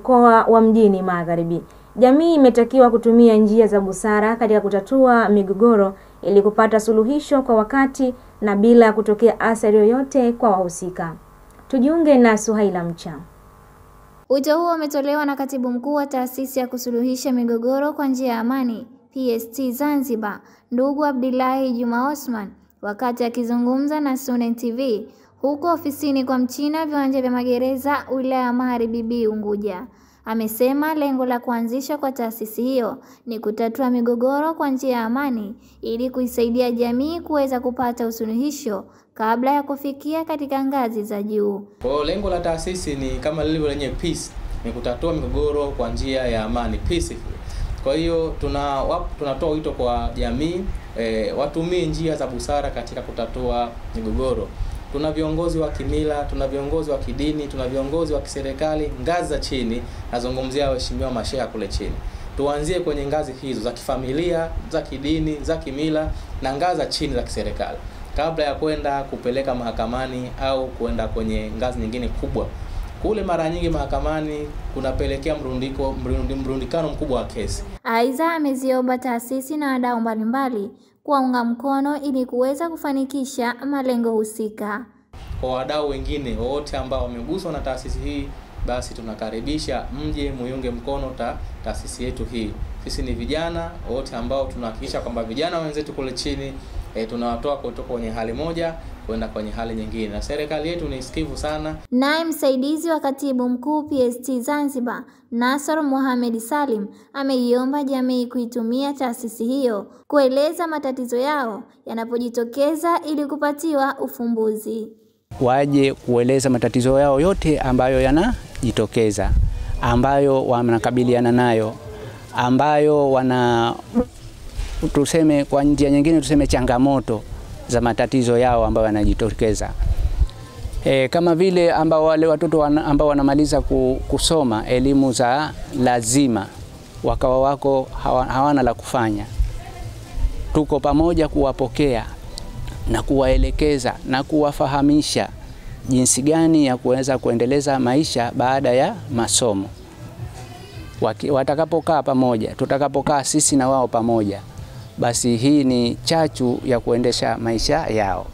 mkoa wa Mjini Magharibi. Jamii imetakiwa kutumia njia za busara katika kutatua migogoro ili kupata suluhisho kwa wakati na bila kutokea athari yoyote kwa wahusika. Tujiunge na Suhaila Mcha. Wito huo umetolewa na Katibu Mkuu wa Taasisi ya Kusuluhisha Migogoro kwa Njia ya Amani PST Zanzibar, ndugu Abdullahi Juma Osman, wakati akizungumza na Sunen TV huko ofisini kwa Mchina, viwanja vya magereza, wilaya ya Magharibi B Unguja. Amesema lengo la kuanzisha kwa taasisi hiyo ni kutatua migogoro kwa njia ya amani ili kuisaidia jamii kuweza kupata usuluhisho kabla ya kufikia katika ngazi za juu. Kwa lengo la taasisi ni kama lilivyo lenye peace, ni kutatua migogoro kwa njia ya amani, peaceful. Kwa hiyo tunatoa wito kwa jamii watumie njia za busara katika kutatua migogoro. Tuna viongozi wa kimila, tuna viongozi wa kidini, tuna viongozi wa kiserikali ngazi za chini, nazungumzia waheshimiwa masheha kule chini. Tuanzie kwenye ngazi hizo za kifamilia, za kidini, za kimila na ngazi za chini za kiserikali, kabla ya kwenda kupeleka mahakamani au kwenda kwenye ngazi nyingine kubwa. Kule mara nyingi mahakamani kunapelekea mrundikano mkubwa wa kesi. Aidha, ameziomba taasisi na wadau mbalimbali kuwaunga mkono ili kuweza kufanikisha malengo husika. Kwa wadau wengine wote ambao wameguswa na taasisi hii, basi tunakaribisha mje muiunge mkono taasisi yetu hii. Sisi ni vijana wote ambao tunahakikisha kwamba vijana wenzetu kule chini tunawatoa kutoka kwenye hali moja kwenda kwenye hali nyingine, na serikali yetu ni sikivu sana. Naye msaidizi wa Katibu Mkuu PST Zanzibar, Nasr Mohamed Salim, ameiomba jamii kuitumia taasisi hiyo kueleza matatizo yao yanapojitokeza ili kupatiwa ufumbuzi. Waje kueleza matatizo yao yote ambayo yanajitokeza, ambayo wanakabiliana nayo, ambayo tuseme kwa njia nyingine tuseme changamoto za matatizo yao ambayo yanajitokeza. Kama vile ambao wale watoto ambao wanamaliza kusoma elimu za lazima wakawa wako hawana la kufanya, tuko pamoja kuwapokea na kuwaelekeza na kuwafahamisha jinsi gani ya kuweza kuendeleza maisha baada ya masomo. Watakapokaa pamoja, tutakapokaa sisi na wao pamoja, basi hii ni chachu ya kuendesha maisha yao.